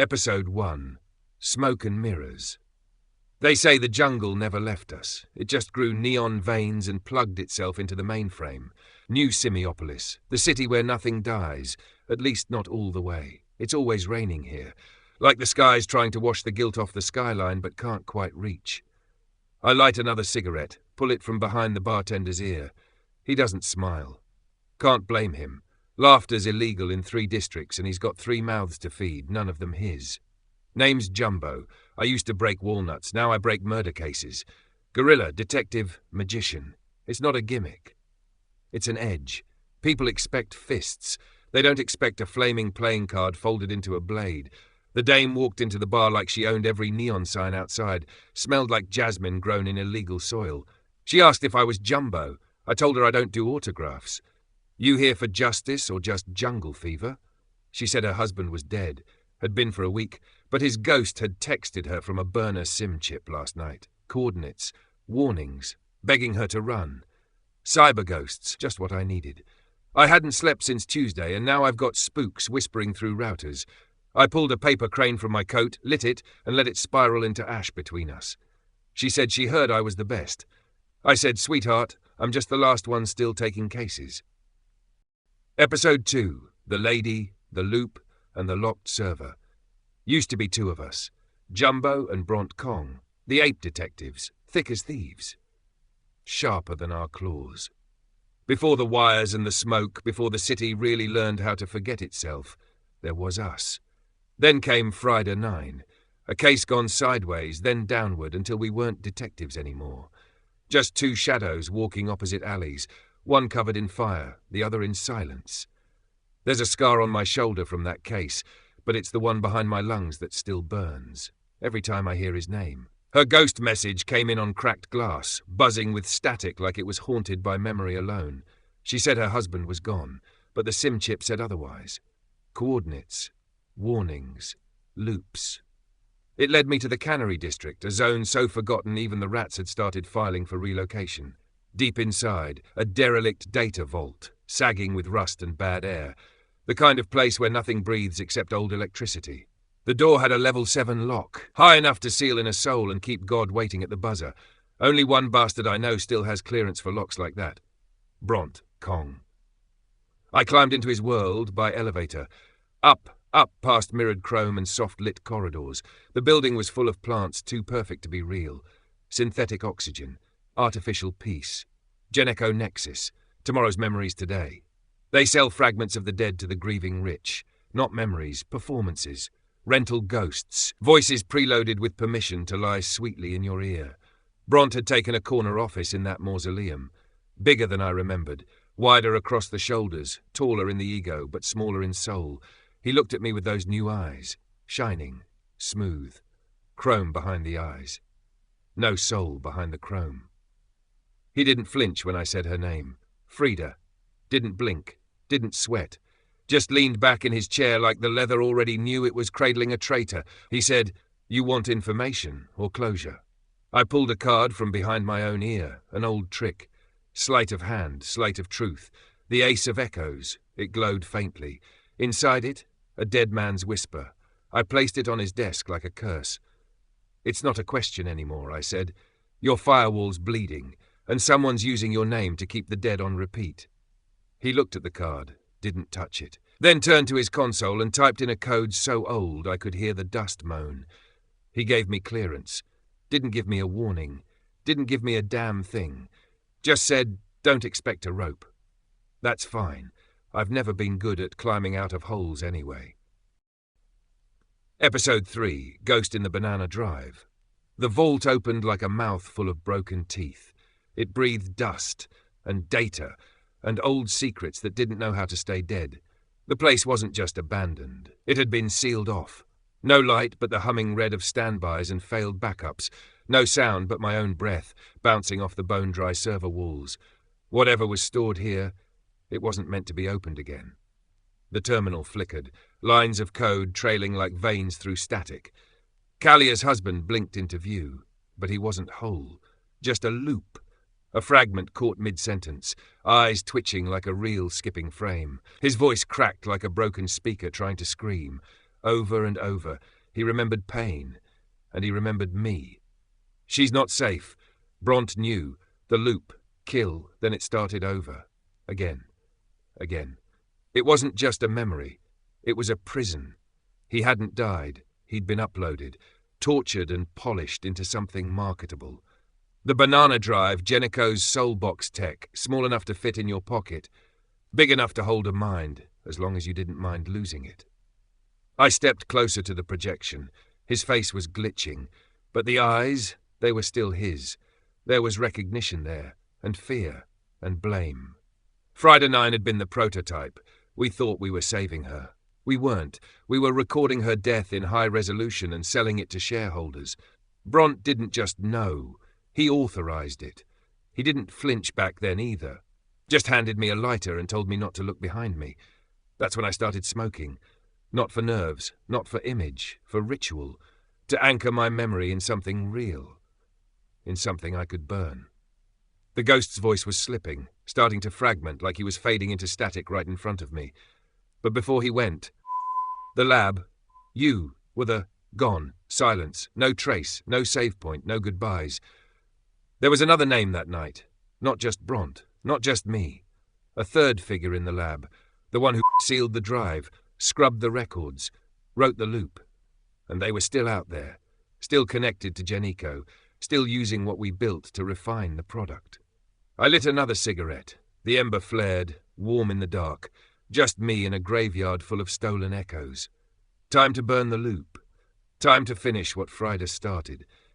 Episode 1. Smoke and Mirrors. They say the jungle never left us. It just grew neon veins and plugged itself into the mainframe. New Semiopolis, the city where nothing dies, at least not all the way. It's always raining here, like the sky's trying to wash the guilt off the skyline but can't quite reach. I light another cigarette, pull it from behind the bartender's ear. He doesn't smile. Can't blame him. Laughter's illegal in 3 districts and he's got 3 mouths to feed, none of them his. Name's Jumbo. I used to break walnuts, now I break murder cases. Gorilla, detective, magician. It's not a gimmick. It's an edge. People expect fists. They don't expect a flaming playing card folded into a blade. The dame walked into the bar like she owned every neon sign outside, smelled like jasmine grown in illegal soil. She asked if I was Jumbo. I told her I don't do autographs. You here for justice or just jungle fever? She said her husband was dead, had been for a week, but his ghost had texted her from a burner SIM chip last night. Coordinates, warnings, begging her to run. Cyber ghosts, just what I needed. I hadn't slept since Tuesday, and now I've got spooks whispering through routers. I pulled a paper crane from my coat, lit it, and let it spiral into ash between us. She said she heard I was the best. I said, sweetheart, I'm just the last one still taking cases. Episode 2. The Lady, the Loop, and the Locked Server. Used to be 2 of us. Jumbo and Bront Kong. The ape detectives. Thick as thieves. Sharper than our claws. Before the wires and the smoke, before the city really learned how to forget itself, there was us. Then came Friday 9. A case gone sideways, then downward until we weren't detectives anymore. Just 2 shadows walking opposite alleys, one covered in fire, the other in silence. There's a scar on my shoulder from that case, but it's the one behind my lungs that still burns, every time I hear his name. Her ghost message came in on cracked glass, buzzing with static like it was haunted by memory alone. She said her husband was gone, but the SIM chip said otherwise. Coordinates, warnings, loops. It led me to the Cannery District, a zone so forgotten even the rats had started filing for relocation. Deep inside, a derelict data vault, sagging with rust and bad air, the kind of place where nothing breathes except old electricity. The door had a level 7 lock, high enough to seal in a soul and keep God waiting at the buzzer. Only one bastard I know still has clearance for locks like that. Bront Kong. I climbed into his world by elevator. Up past mirrored chrome and soft-lit corridors. The building was full of plants too perfect to be real. Synthetic oxygen. Artificial peace. Geneco Nexus. Tomorrow's memories today. They sell fragments of the dead to the grieving rich. Not memories, performances. Rental ghosts. Voices preloaded with permission to lie sweetly in your ear. Bront had taken a corner office in that mausoleum. Bigger than I remembered. Wider across the shoulders. Taller in the ego, but smaller in soul. He looked at me with those new eyes. Shining. Smooth. Chrome behind the eyes. No soul behind the chrome. He didn't flinch when I said her name. Frida. Didn't blink. Didn't sweat. Just leaned back in his chair like the leather already knew it was cradling a traitor. He said, "You want information or closure?" I pulled a card from behind my own ear, an old trick. Sleight of hand, sleight of truth. The ace of echoes. It glowed faintly. Inside it, a dead man's whisper. I placed it on his desk like a curse. "It's not a question anymore," I said. "Your firewall's bleeding, and someone's using your name to keep the dead on repeat." He looked at the card, didn't touch it, then turned to his console and typed in a code so old I could hear the dust moan. He gave me clearance. Didn't give me a warning. Didn't give me a damn thing. Just said, "Don't expect a rope." That's fine. I've never been good at climbing out of holes anyway. Episode 3. Ghost in the Banana Drive. The vault opened like a mouth full of broken teeth. It breathed dust and data and old secrets that didn't know how to stay dead. The place wasn't just abandoned. It had been sealed off. No light but the humming red of standbys and failed backups. No sound but my own breath bouncing off the bone-dry server walls. Whatever was stored here, it wasn't meant to be opened again. The terminal flickered, lines of code trailing like veins through static. Callia's husband blinked into view, but he wasn't whole. Just a loop. A fragment caught mid-sentence, eyes twitching like a reel skipping frame. His voice cracked like a broken speaker trying to scream. over and over. He remembered pain, and he remembered me. She's not safe. Bront knew. The loop. Kill. Then it started over. Again. Again. It wasn't just a memory. It was a prison. He hadn't died. He'd been uploaded, tortured and polished into something marketable. The banana drive, Jenico's soul box tech, small enough to fit in your pocket, big enough to hold a mind, as long as you didn't mind losing it. I stepped closer to the projection. His face was glitching, but the eyes, they were still his. There was recognition there, and fear, and blame. Friday 9 had been the prototype. We thought we were saving her. We weren't. We were recording her death in high resolution and selling it to shareholders. Bront didn't just know. He authorized it. He didn't flinch back then either. Just handed me a lighter and told me not to look behind me. That's when I started smoking. Not for nerves, not for image, for ritual. To anchor my memory in something real. In something I could burn. The ghost's voice was slipping, starting to fragment like he was fading into static right in front of me. But before he went, the lab, you were gone. Silence, no trace, no save point, no goodbyes. There was another name that night. Not just Bront, not just me. A third figure in the lab, the one who sealed the drive, scrubbed the records, wrote the loop. And they were still out there, still connected to Jenico, still using what we built to refine the product. I lit another cigarette. The ember flared, warm in the dark. Just me in a graveyard full of stolen echoes. Time to burn the loop. Time to finish what Friday started.